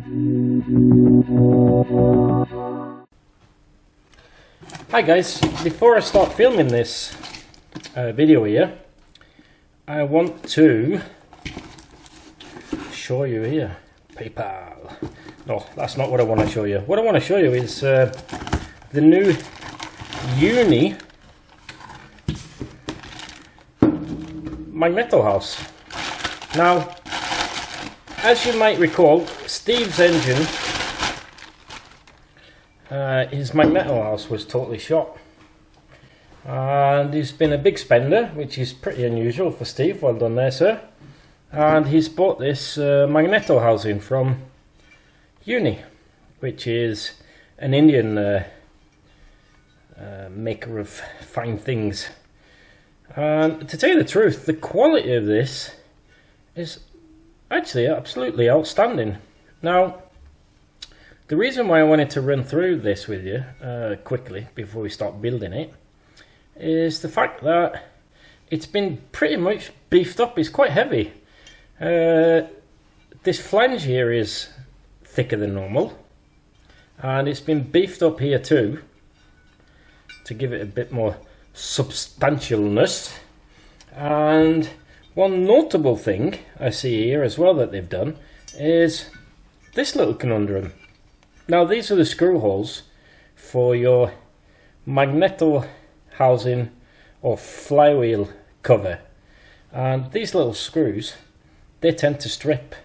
Hi guys, before I start filming this video here, I want to show you here, PayPal. No, that's not what I want to show you. What I want to show you is the new Uni magneto house. Now, as you might recall, Steve's engine, his magneto house was totally shot, and he's been a big spender, which is pretty unusual for Steve. Well done there, sir. And he's bought this magneto housing from Uni, which is an Indian maker of fine things. And to tell you the truth, the quality of this is actually absolutely outstanding. Now, the reason why I wanted to run through this with you quickly before we start building it is the fact that it's been pretty much beefed up. It's quite heavy. This flange here is thicker than normal, and it's been beefed up here too to give it a bit more substantialness. And one notable thing I see here as well that they've done is this little conundrum. Now, these are the screw holes for your magneto housing or flywheel cover, and these little screws, they tend to strip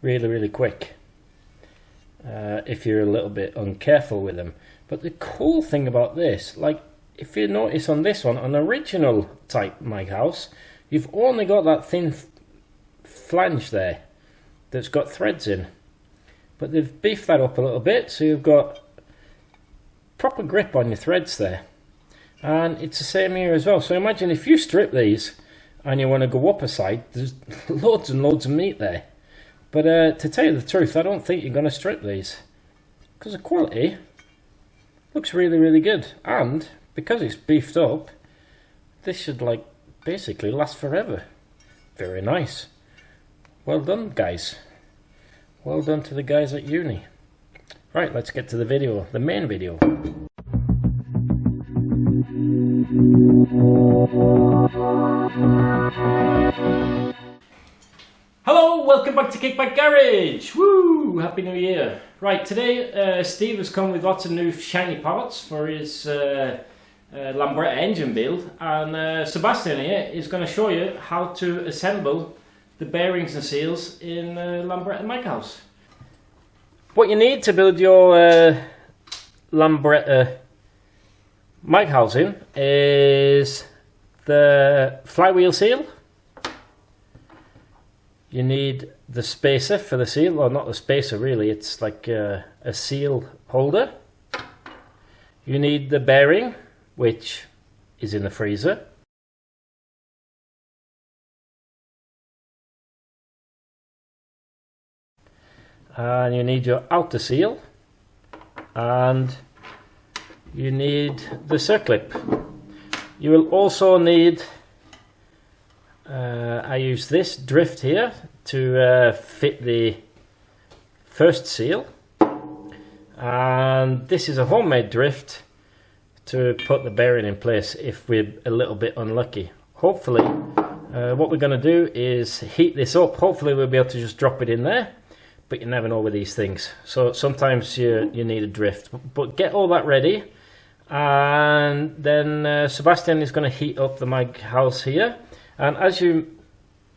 really quick if you're a little bit uncareful with them. But the cool thing about this, like if you notice on this one, on original type mag house, you've only got that thin flange there that's got threads in. But they've beefed that up a little bit, so you've got proper grip on your threads there. And it's the same here as well. So imagine if you strip these and you want to go up a side, there's loads and loads of meat there. But to tell you the truth, I don't think you're going to strip these, because the quality looks really good. And because it's beefed up, this should like basically last forever. Very nice. Well done, guys. Well done to the guys at Uni. Right, let's get to the video, the main video. Hello, welcome back to Kickback Garage. Woo! Happy New Year. Right, today Steve has come with lots of new shiny parts for his Lambretta engine build, and Sebastian here is going to show you how to assemble the bearings and seals in Lambretta mag house. What you need to build your Lambretta mag housing is the flywheel seal. You need the spacer for the seal, well, not the spacer really, it's like a seal holder. You need the bearing, which is in the freezer. And you need your outer seal, and you need the circlip. You will also need, I use this drift here to fit the first seal, and this is a homemade drift to put the bearing in place if we're a little bit unlucky. Hopefully what we're going to do is heat this up. Hopefully we'll be able to just drop it in there, but you never know with these things, so sometimes you need a drift. But get all that ready, and then Sebastian is going to heat up the mag house here. And as you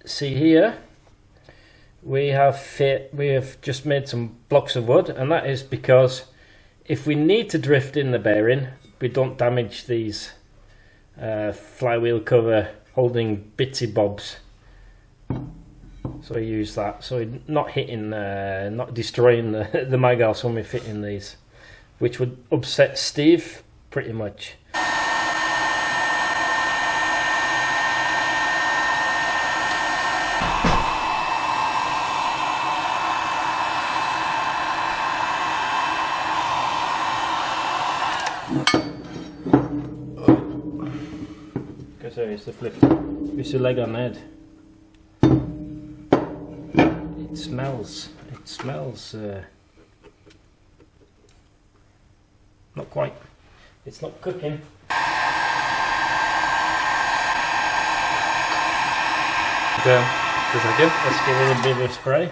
see here, we have just made some blocks of wood, and that is because if we need to drift in the bearing, we don't damage these flywheel cover holding bitsy bobs. So we use that, so we're not hitting, not destroying the mag house when we fit in these, which would upset Steve pretty much. Sorry, it's the flip. It's the leg on the head. It smells not quite, it's not cooking. Okay, just like it. Let's give it a bit of spray.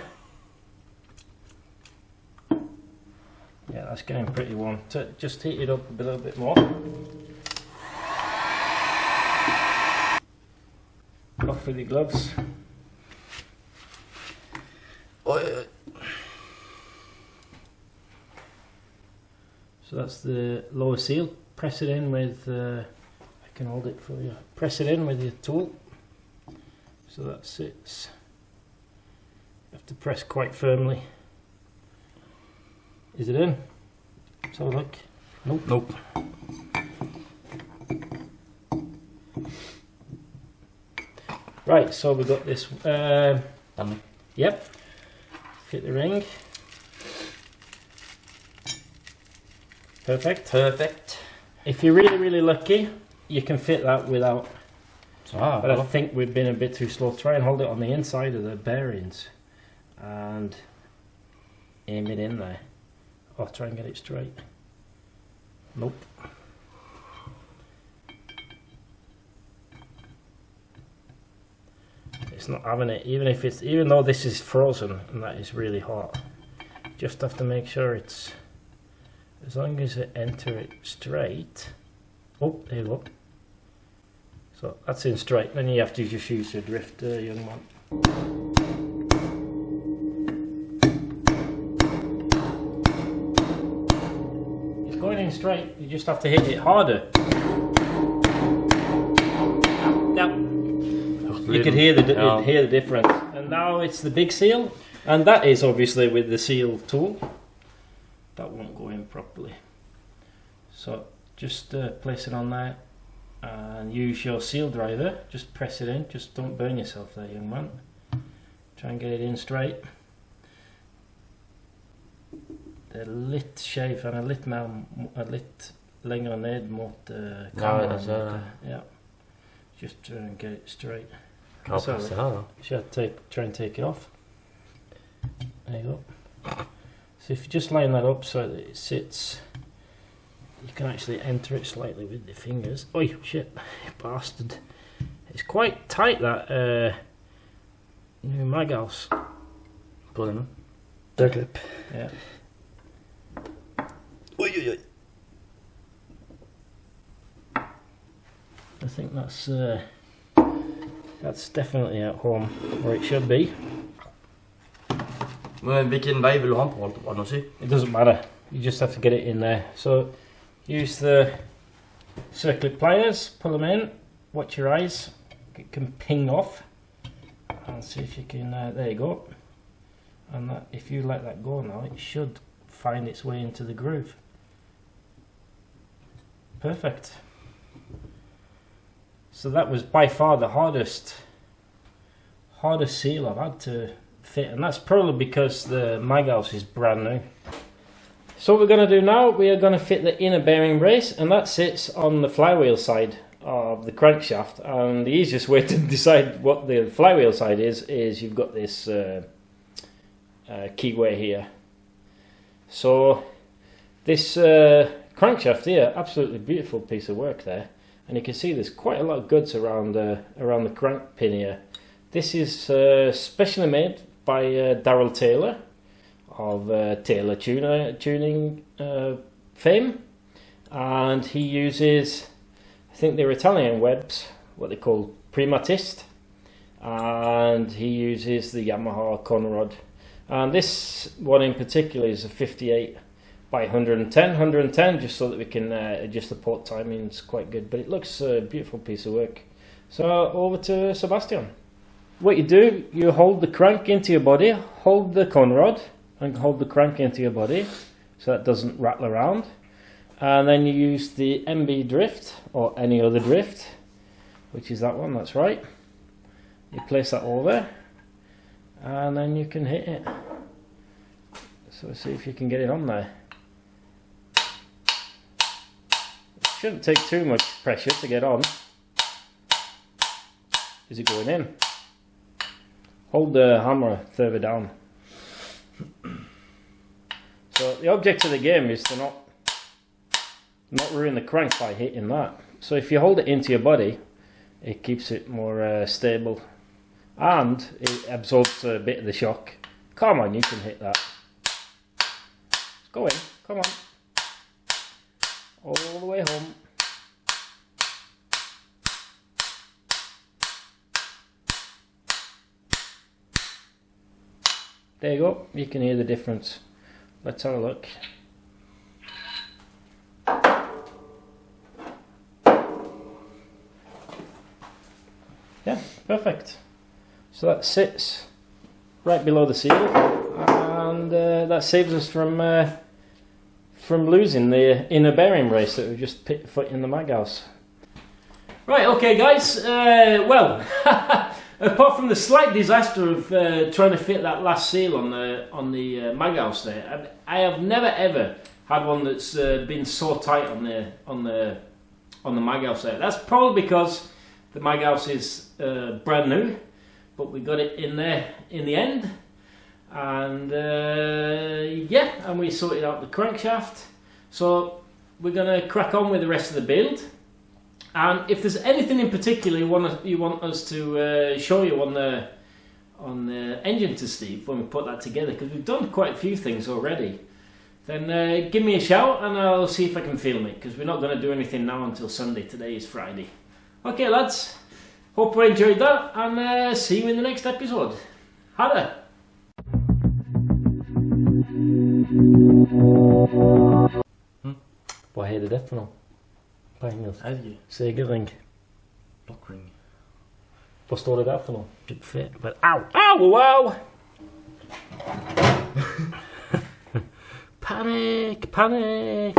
Yeah, that's getting pretty warm. So just heat it up a little bit more. Off with your gloves. So that's the lower seal. Press it in with, I can hold it for you. Press it in with your tool. So that sits. You have to press quite firmly. Is it in? Let's have a look. Nope. Nope. Right, so we've got this. Done. Yep. Fit the ring. Perfect. Perfect. If you're really lucky, you can fit that without. Ah, But I think we've been a bit too slow. Try and hold it on the inside of the bearings and aim it in there. Oh, try and get it straight. Nope. It's not having it, even though this is frozen and that is really hot. Just have to make sure it's, as long as it enter it straight. Oh, there you go. So that's in straight. Then you have to just use your drift, young man. It's going in straight. You just have to hit it harder. Now you can hear the difference. And now it's the big seal, and that is obviously with the seal tool. That won't go in properly. So just place it on there. And use your seal driver, just press it in, just don't burn yourself there, young man. Try and get it in straight. Det är lite skevt, han är lite mer, lite längre ned mot kameran. Yeah. Just try and get it straight. Should try and take it off. There you go. So if you just line that up so that it sits, you can actually enter it slightly with the fingers. Oh shit, bastard. It's quite tight, that new mag house. Pull in. Duck clip. Yeah. Oi, oi, oi. I think that's definitely at home where it should be. Men vilken väg vill du ha på allt? It doesn't matter. You just have to get it in there. So use the circlip pliers, pull them in, watch your eyes, it can ping off, and see if you can, there you go. And that, if you let that go now, it should find its way into the groove. Perfect. So that was by far the hardest seal I've had to fit, and that's probably because the mag house is brand new. So what we're going to do now, we are going to fit the inner bearing brace, and that sits on the flywheel side of the crankshaft. And the easiest way to decide what the flywheel side is you've got this keyway here. So this crankshaft here, absolutely beautiful piece of work there, and you can see there's quite a lot of goods around the crank pin here. This is specially made by Darryl Taylor of Taylor tuning fame, and he uses, I think they're Italian webs, what they call Primatist, and he uses the Yamaha Conrod, and this one in particular is a 58 by 110, just so that we can adjust the port timing. It's quite good, but it looks a beautiful piece of work. So over to Sebastian. What you do, you hold the crank into your body, hold the Conrod and hold the crank into your body so that doesn't rattle around, and then you use the MB drift or any other drift, which is that one, that's right. You place that over and then you can hit it. So see if you can get it on there. It shouldn't take too much pressure to get on. Is it going in? Hold the hammer further down So the object of the game is to not ruin the crank by hitting that. So if you hold it into your body, it keeps it more stable, and it absorbs a bit of the shock. Come on, you can hit that. Go in, come on. All the way home. There you go, you can hear the difference. Let's have a look. Yeah, perfect. So that sits right below the seal, and that saves us from losing the inner bearing brace that we just put in the mag house. Right, okay guys, well, apart from the slight disaster of trying to fit that last seal on the mag house there, I have never ever had one that's been so tight on the mag house there. That's probably because the mag house is brand new, but we got it in there in the end, and yeah, and we sorted out the crankshaft. So we're gonna crack on with the rest of the build. And if there's anything in particular you want us to show you on the engine to Steve when we put that together, because we've done quite a few things already, then give me a shout and I'll see if I can film it, because we're not going to do anything now until Sunday. Today is Friday. Okay lads, hope you enjoyed that, and see you in the next episode. Hadde! Hva heter det for noe? På engelsk? Segerring. Lockring. Hva står det der for noe? Au! Au! Au! Panic! Panic!